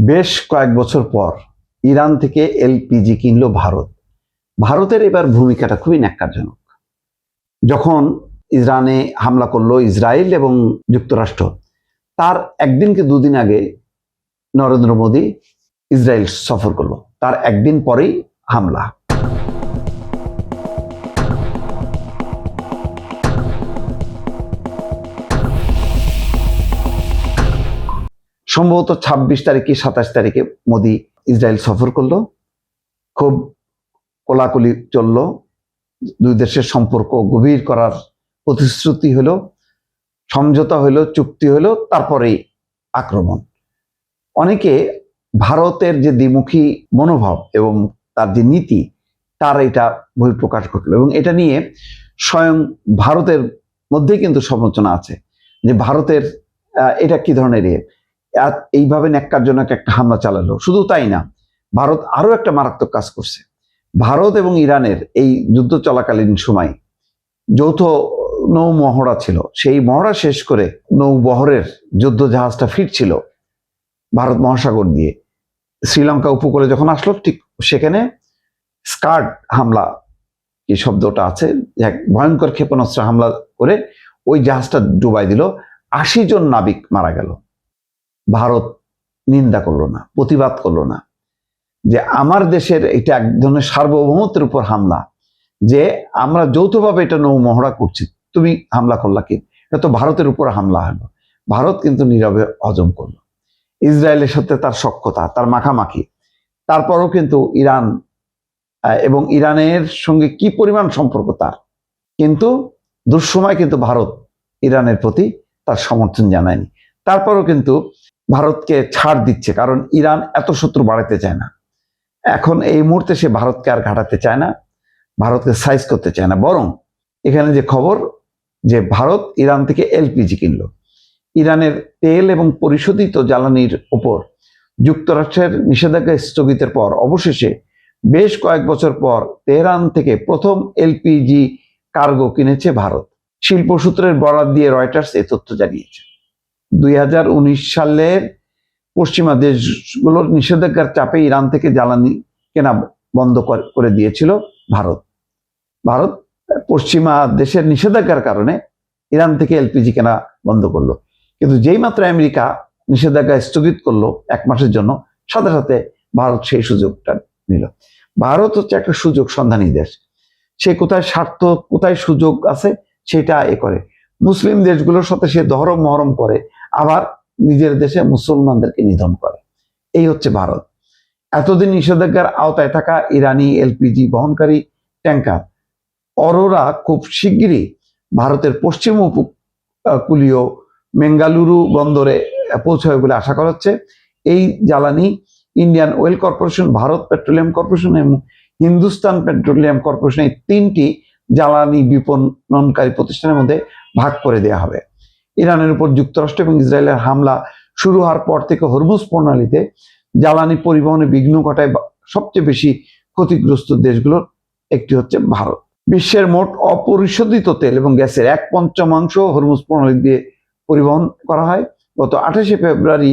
বেশ কয়েক বছর পর ইরান থেকে এলপিজি কিনলো ভারত। ভারতের এবার ভূমিকাটা খুবই ন্যাক্কারজনক। যখন ইরানে হামলা করলো ইসরায়েল এবং যুক্তরাষ্ট্র, তার একদিন কি দুদিন আগে নরেন্দ্র মোদী ইসরায়েল সফর করলো, তার একদিন পরেই হামলা। সম্ভবত ২৬ তারিখে ২৭ তারিখে মোদী ইসরায়েল সফর করলো। খুব কোলাকুলি চললো, দুই দেশের সম্পর্ক গভীর করার প্রতিশ্রুতি হলো, সমঝোতা হলো, চুক্তি হলো, তারপরেই আক্রমণ। অনেকে ভারতের যে দ্বিমুখী মনোভাব এবং তার যে নীতি, তার এটা বহিঃপ্রকাশ ঘটলো এবং এটা নিয়ে স্বয়ং ভারতের মধ্যেই কিন্তু সমালোচনা আছে যে ভারতের এটা কি ধরনের এইভাবে ন্যাক্কারজনক একটা হামলা চালালো। শুধু তাই না, ভারত আরো একটা মারাত্মক কাজ করছে। ভারত এবং ইরানের এই যুদ্ধ চলাকালীন সময় যৌথ নৌ মহড়া ছিল, সেই মহড়া শেষ করে নৌবহরের যুদ্ধ জাহাজটা ফিরছিল ভারত মহাসাগর দিয়ে শ্রীলঙ্কা উপকূলে যখন আসলো, ঠিক সেখানে স্কার্ড হামলা, এই শব্দটা আছে, এক ভয়ঙ্কর ক্ষেপণাস্ত্র হামলা করে ওই জাহাজটা ডুবাই দিল। ৮০ জন নাবিক মারা গেল। ভারত নিন্দা করলো না, প্রতিবাদ করলো না, যে আমার দেশের এটা এক ধরনের সার্বভৌমত্বের উপর হামলা, যে আমরা যৌথভাবে এটা নৌ মহড়া করছি, তুমি হামলা করলা কি? এটা তো ভারতের উপর হামলা হলো। ভারত কিন্তু নীরবে হজম করলো। ইসরায়েলের সাথে তার সখ্যতা, তার মাখামাখি, তারপরও কিন্তু ইরান এবং ইরানের সঙ্গে কি পরিমাণ সম্পর্ক তার, কিন্তু দুঃসময় কিন্তু ভারত ইরানের প্রতি তার সমর্থন জানায়নি। তারপরও কিন্তু ভারতকে ছাড় দিচ্ছে, কারণ ইরান এত শত্রু বাড়াতে চায় না। এখন এই মুহূর্তে সে ভারতকে আর ঘাটাতে চায় না, ভারতকে সাইজ করতে চায় না। বরং এখানে যে খবর, যে ভারত ইরান থেকে এলপিজি কিনলো, ইরানের তেল এবং পরিশোধিত জ্বালানির ওপর যুক্তরাষ্ট্রের নিষেধাজ্ঞা স্থগিতের পর অবশেষে বেশ কয়েক বছর পর তেহরান থেকে প্রথম এলপিজি কার্গো কিনেছে ভারত। শিল্প সূত্রের বরাত দিয়ে রয়টার্স এই তথ্য জানিয়েছে। ২০১৯ সালের পশ্চিমা দেশগুলোর নিষেধাজ্ঞার চাপে ইরান থেকে জ্বালানি কেনা বন্ধ করে দিয়েছিল ভারত। পশ্চিমা দেশের নিষেধাজ্ঞার কারণে ইরান থেকে এলপিজি কেনা বন্ধ করলো। কিন্তু যেই মাত্র আমেরিকা নিষেধাজ্ঞা স্থগিত করলো ১ মাসের জন্য, সাথে সাথে ভারত সেই সুযোগটা নিল। ভারত হচ্ছে একটা সুযোগ সন্ধানী দেশ। সে কোথায় স্বার্থ, কোথায় সুযোগ আছে সেটা করে। মুসলিম দেশগুলোর সাথে সে দহরম মহরম করে, আবার নিজের দেশে মুসলমানদেরকে নিধন করে। এই হচ্ছে ভারত। এতদিন নিষেধাজ্ঞার আওতায় থাকা ইরানি এলপিজি বহনকারী ট্যাঙ্কার অরোরা খুব শিগগিরই ভারতের পশ্চিম উপকূলীয় মেঙ্গালুরু বন্দরে পৌঁছাবে বলে আশা করা হচ্ছে। এই জ্বালানি Indian oil corporation, Bharat petroleum corporation এবং হিন্দুস্তান পেট্রোলিয়াম কর্পোরেশন, এই ৩টি জ্বালানি বিপণনকারী প্রতিষ্ঠানের মধ্যে ভাগ করে দেওয়া হবে। ইরানের উপর যুক্তরাষ্ট্র এবং ইসরায়েলের হামলা শুরু হওয়ার পর থেকে হরমুজ প্রণালীতে জ্বালানি পরিবহনে বিঘ্ন ঘটায় সবচেয়ে বেশি ক্ষতিগ্রস্ত দেশগুলোর একটি হচ্ছে ভারত। বিশ্বের মোট অপরিশোধিত তেল এবং গ্যাসের ১/৫ হরমুজ প্রণালী দিয়ে পরিবহন করা হয়। গত ২৮শে ফেব্রুয়ারি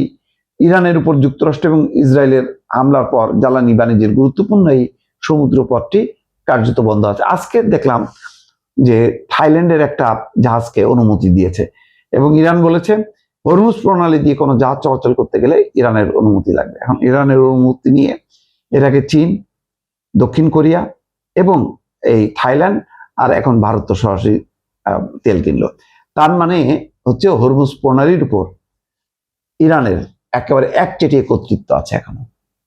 ইরানের উপর যুক্তরাষ্ট্র এবং ইসরায়েলের হামলার পর জ্বালানি বাণিজ্যের গুরুত্বপূর্ণ এই সমুদ্র পথটি কার্যত বন্ধ আছে। আজকে দেখলাম যে থাইল্যান্ডের একটা জাহাজকে অনুমতি দিয়েছে এবং ইরান বলেছে হরমুজ প্রণালী দিয়ে কোনো জাহাজ চলাচল করতে গেলে ইরানের অনুমতি লাগবে। এখন ইরানের অনুমতি নিয়ে এটাকে চীন, দক্ষিণ কোরিয়া এবং এই থাইল্যান্ড আর এখন ভারত তো সরাসরি তেল কিনলো। তার মানে হচ্ছে হরমুজ প্রণালীর উপর ইরানের একেবারে একচেটিয়া কর্তৃত্ব আছে এখনো।